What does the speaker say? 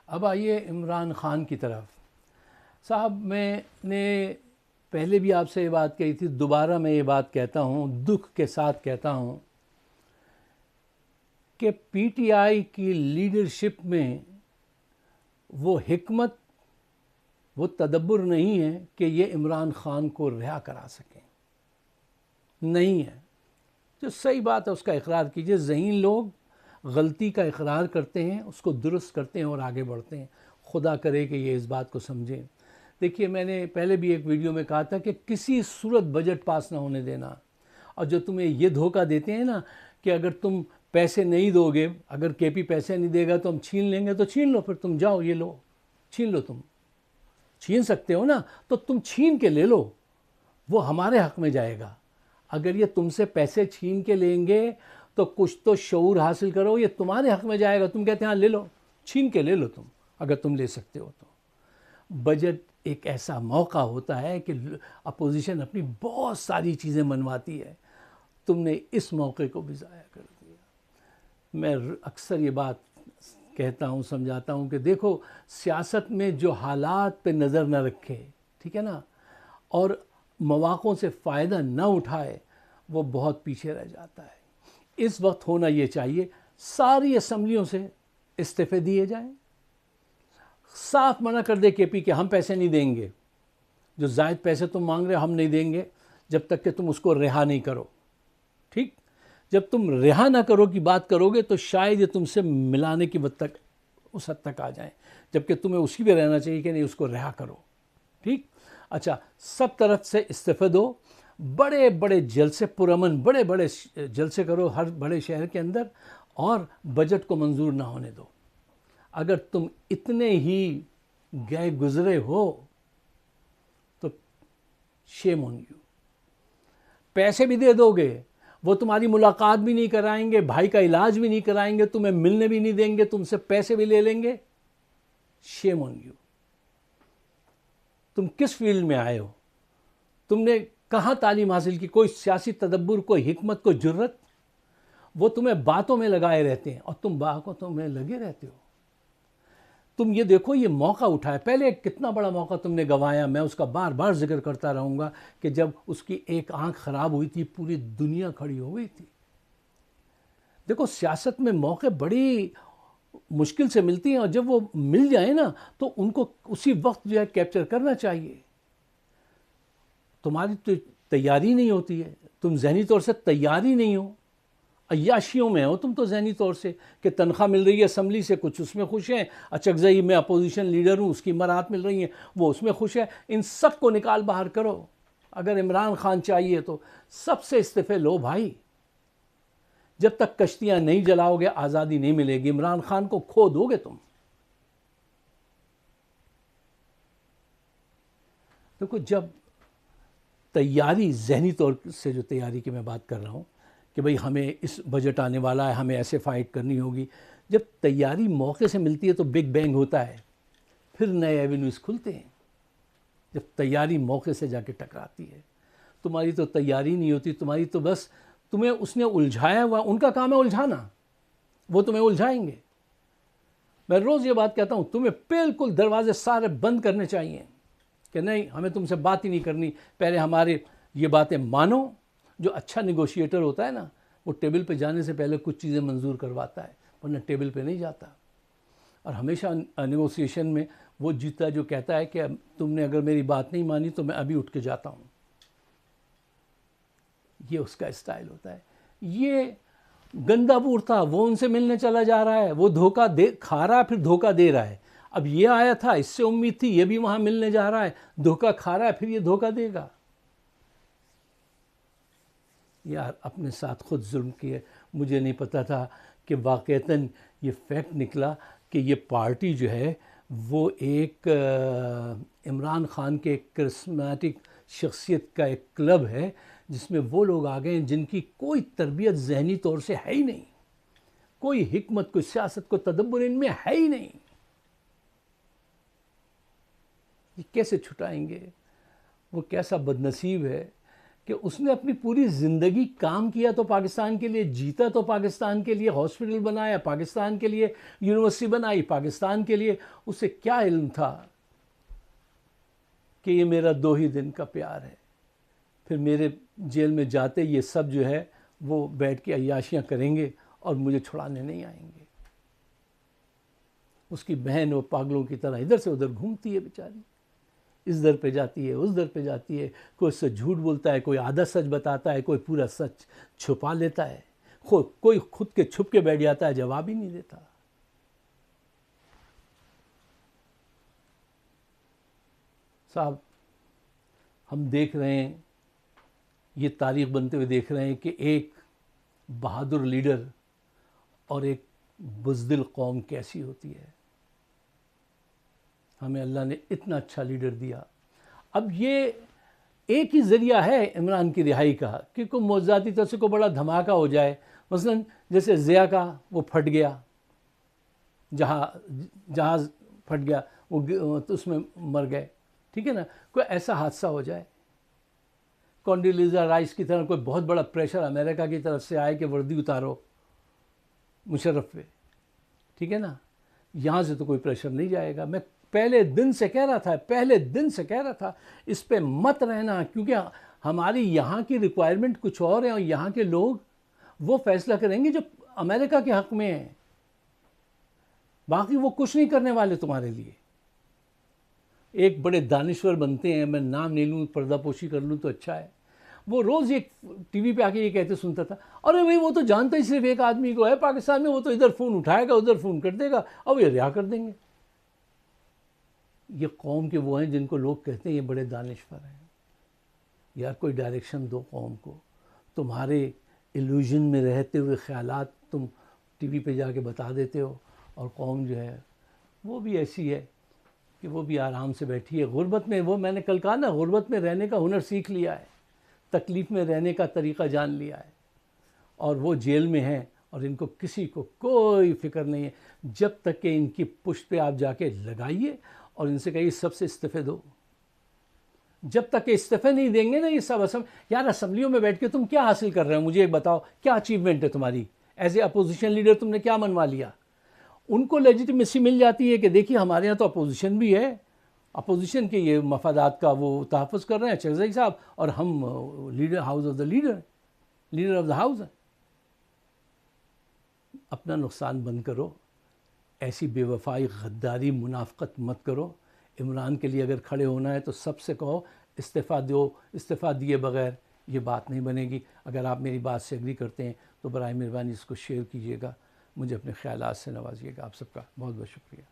اب آئیے عمران خان کی طرف. صاحب میں نے پہلے بھی آپ سے یہ بات کہی تھی، دوبارہ میں یہ بات کہتا ہوں، دکھ کے ساتھ کہتا ہوں کہ پی ٹی آئی کی لیڈرشپ میں وہ حکمت، وہ تدبر نہیں ہے کہ یہ عمران خان کو رہا کرا سکیں. نہیں ہے. جو صحیح بات ہے اس کا اقرار کیجئے. ذہین لوگ غلطی کا اقرار کرتے ہیں، اس کو درست کرتے ہیں اور آگے بڑھتے ہیں. خدا کرے کہ یہ اس بات کو سمجھیں. دیکھیے میں نے پہلے بھی ایک ویڈیو میں کہا تھا کہ کسی صورت بجٹ پاس نہ ہونے دینا. اور جو تمہیں یہ دھوکہ دیتے ہیں نا کہ اگر تم پیسے نہیں دو گے، اگر کے پی پیسے نہیں دے گا تو ہم چھین لیں گے، تو چھین لو، پھر تم جاؤ، یہ لو، چھین لو. تم چھین سکتے ہو نا، تو تم چھین کے لے لو، وہ ہمارے حق میں جائے گا. اگر یہ تم سے پیسے چھین کے لیں گے تو کچھ تو شعور حاصل کرو، یہ تمہارے حق میں جائے گا. تم کہتے ہیں ہاں لے لو، چھین کے لے لو تم، اگر تم لے سکتے ہو تو. بجٹ ایک ایسا موقع ہوتا ہے کہ اپوزیشن اپنی بہت ساری چیزیں منواتی ہے. تم نے اس موقع کو بھی ضائع کر دیا. میں اکثر یہ بات کہتا ہوں، سمجھاتا ہوں کہ دیکھو سیاست میں جو حالات پہ نظر نہ رکھے، ٹھیک ہے نا، اور مواقعوں سے فائدہ نہ اٹھائے، وہ بہت پیچھے رہ جاتا ہے. اس وقت ہونا یہ چاہیے ساری اسمبلیوں سے استعفے دیے جائیں. صاف منع کر دے کے پی کہ ہم پیسے نہیں دیں گے، جو زائد پیسے تم مانگ رہے ہم نہیں دیں گے جب تک کہ تم اس کو رہا نہیں کرو. ٹھیک، جب تم رہا نہ کرو کی بات کرو گے تو شاید یہ تم سے ملانے کی وقت تک اس حد تک آ جائیں، جبکہ تمہیں اسی پہ رہنا چاہیے کہ نہیں، اس کو رہا کرو. ٹھیک. اچھا، سب طرف سے استعفے دو، بڑے بڑے جلسے، پرامن بڑے بڑے جلسے کرو ہر بڑے شہر کے اندر، اور بجٹ کو منظور نہ ہونے دو. اگر تم اتنے ہی گئے گزرے ہو تو شیم آن یو. پیسے بھی دے دو گے، وہ تمہاری ملاقات بھی نہیں کرائیں گے، بھائی کا علاج بھی نہیں کرائیں گے، تمہیں ملنے بھی نہیں دیں گے، تم سے پیسے بھی لے لیں گے. شیم آن یو. تم کس فیلڈ میں آئے ہو؟ تم نے کہاں تعلیم حاصل کی؟ کوئی سیاسی تدبر، کوئی حکمت، کوئی جرت؟ وہ تمہیں باتوں میں لگائے رہتے ہیں اور تم باتوں میں لگے رہتے ہو. تم یہ دیکھو یہ موقع اٹھائے، پہلے کتنا بڑا موقع تم نے گنوایا. میں اس کا بار بار ذکر کرتا رہوں گا کہ جب اس کی ایک آنکھ خراب ہوئی تھی پوری دنیا کھڑی ہو گئی تھی. دیکھو سیاست میں موقع بڑی مشکل سے ملتی ہیں، اور جب وہ مل جائیں نا تو ان کو اسی وقت جو ہے کیپچر کرنا چاہیے. تمہاری تو تیاری نہیں ہوتی ہے، تم ذہنی طور سے تیاری نہیں ہو، عیاشیوں میں ہو تم تو ذہنی طور سے، کہ تنخواہ مل رہی ہے اسمبلی سے، کچھ اس میں خوش ہیں. اچکزئی میں اپوزیشن لیڈر ہوں، اس کی مرات مل رہی ہیں، وہ اس میں خوش ہے. ان سب کو نکال باہر کرو. اگر عمران خان چاہیے تو سب سے استعفے لو بھائی. جب تک کشتیاں نہیں جلاؤ گے آزادی نہیں ملے گی. عمران خان کو کھو دو گے تم. دیکھو جب تیاری، ذہنی طور سے جو تیاری کی میں بات کر رہا ہوں کہ بھئی ہمیں اس بجٹ آنے والا ہے، ہمیں ایسے فائٹ کرنی ہوگی، جب تیاری موقع سے ملتی ہے تو بگ بینگ ہوتا ہے، پھر نئے ایونیوز کھلتے ہیں. جب تیاری موقع سے جا کے ٹکراتی ہے، تمہاری تو تیاری نہیں ہوتی، تمہاری تو بس تمہیں اس نے الجھایا ہوا. ان کا کام ہے الجھانا، وہ تمہیں الجھائیں گے. میں روز یہ بات کہتا ہوں، تمہیں بالکل دروازے سارے بند کرنے چاہیے کہ نہیں ہمیں تم سے بات ہی نہیں کرنی. پہلے ہمارے یہ باتیں مانو. جو اچھا نیگوشیٹر ہوتا ہے نا، وہ ٹیبل پہ جانے سے پہلے کچھ چیزیں منظور کرواتا ہے، ورنہ ٹیبل پہ نہیں جاتا. اور ہمیشہ نیگوسیشن میں وہ جیتا جو کہتا ہے کہ تم نے اگر میری بات نہیں مانی تو میں ابھی اٹھ کے جاتا ہوں. یہ اس کا اسٹائل ہوتا ہے. یہ گندا پور تھا، وہ ان سے ملنے چلا جا رہا ہے، وہ دھوکہ کھا رہا ہے، پھر دھوکہ دے رہا ہے. اب یہ آیا تھا، اس سے امید تھی، یہ بھی وہاں ملنے جا رہا ہے، دھوکہ کھا رہا ہے، پھر یہ دھوکہ دے گا. یار اپنے ساتھ خود ظلم کیے. مجھے نہیں پتا تھا کہ واقعتاً یہ فیکٹ نکلا کہ یہ پارٹی جو ہے وہ ایک عمران خان کے ایک کرسمیٹک شخصیت کا ایک کلب ہے، جس میں وہ لوگ آ گئے ہیں جن کی کوئی تربیت ذہنی طور سے ہے ہی نہیں، کوئی حکمت، کوئی سیاست، کوئی تدبر ان میں ہے ہی نہیں. یہ کیسے چھٹائیں گے؟ وہ کیسا بد نصیب ہے کہ اس نے اپنی پوری زندگی کام کیا تو پاکستان کے لیے، جیتا تو پاکستان کے لیے، ہاسپٹل بنایا پاکستان کے لیے، یونیورسٹی بنائی پاکستان کے لیے. اسے کیا علم تھا کہ یہ میرا 2 ہی دن کا پیار ہے، پھر میرے جیل میں جاتے یہ سب جو ہے وہ بیٹھ کے عیاشیاں کریں گے اور مجھے چھڑانے نہیں آئیں گے. اس کی بہن وہ پاگلوں کی طرح ادھر سے ادھر گھومتی ہے بیچاری، اس در پہ جاتی ہے اس در پہ جاتی ہے، کوئی اس سے جھوٹ بولتا ہے، کوئی آدھا سچ بتاتا ہے، کوئی پورا سچ چھپا لیتا ہے، کوئی خود کے چھپ کے بیٹھ جاتا ہے، جواب ہی نہیں دیتا. صاحب ہم دیکھ رہے ہیں، یہ تاریخ بنتے ہوئے دیکھ رہے ہیں کہ ایک بہادر لیڈر اور ایک بزدل قوم کیسی ہوتی ہے. ہمیں اللہ نے اتنا اچھا لیڈر دیا. اب یہ ایک ہی ذریعہ ہے عمران کی رہائی کا کہ کوئی معجزاتی طور سے کوئی بڑا دھماکہ ہو جائے، مثلا جیسے ضیاء کا وہ پھٹ گیا، جہاز پھٹ گیا، وہ تو اس میں مر گئے، ٹھیک ہے نا. کوئی ایسا حادثہ ہو جائے، کونڈیلیزا رائس کی طرح کوئی بہت بڑا پریشر امریکہ کی طرف سے آئے کہ وردی اتارو مشرف پہ، ٹھیک ہے نا. یہاں سے تو کوئی پریشر نہیں جائے گا. میں پہلے دن سے کہہ رہا تھا اس پہ مت رہنا، کیونکہ ہماری یہاں کی ریکوائرمنٹ کچھ اور ہے، اور یہاں کے لوگ وہ فیصلہ کریں گے جو امریکہ کے حق میں ہیں. باقی وہ کچھ نہیں کرنے والے تمہارے لیے. ایک بڑے دانشور بنتے ہیں، میں نام نہیں لوں، پردہ پوشی کر لوں تو اچھا ہے. وہ روز ایک ٹی وی پہ آ کے یہ کہتے سنتا تھا، ارے بھائی وہ تو جانتا ہی صرف ایک آدمی کو ہے پاکستان میں، وہ تو ادھر فون اٹھائے گا ادھر فون کر دے گا اور یہ رہا کر دیں گے. یہ قوم کے وہ ہیں جن کو لوگ کہتے ہیں یہ بڑے دانشور ہیں. یار کوئی ڈائریکشن دو قوم کو. تمہارے ایلوژن میں رہتے ہوئے خیالات تم ٹی وی پہ جا کے بتا دیتے ہو، اور قوم جو ہے وہ بھی ایسی ہے کہ وہ بھی آرام سے بیٹھی ہے غربت میں. وہ میں نے کل کہا نا، غربت میں رہنے کا ہنر سیکھ لیا ہے، تکلیف میں رہنے کا طریقہ جان لیا ہے، اور وہ جیل میں ہیں اور ان کو کسی کو کوئی فکر نہیں ہے. جب تک کہ ان کی پشت پہ آپ جا کے لگائیے اور ان سے کہیے سب سے استعفے دو. جب تک کہ استعفے نہیں دیں گے نا یہ سب یار اسمبلیوں میں بیٹھ کے تم کیا حاصل کر رہے ہو؟ مجھے ایک بتاؤ، کیا اچیومنٹ ہے تمہاری؟ ایز اے اپوزیشن لیڈر تم نے کیا منوا لیا؟ ان کو لیجیٹمیسی مل جاتی ہے کہ دیکھیے ہمارے یہاں تو اپوزیشن بھی ہے، اپوزیشن کے یہ مفادات کا وہ تحفظ کر رہے ہیں چغزئی صاحب، اور ہم leader house of the leader of the house ہیں. اپنا نقصان بند کرو، ایسی بے وفائی، غداری، منافقت مت کرو. عمران کے لیے اگر کھڑے ہونا ہے تو سب سے کہو استعفیٰ دو. استعفیٰ دیے بغیر یہ بات نہیں بنے گی. اگر آپ میری بات سے ایگری کرتے ہیں تو برائے مہربانی اس کو شیئر کیجیے گا، مجھے اپنے خیالات سے نوازیے گا. آپ سب کا بہت بہت شکریہ.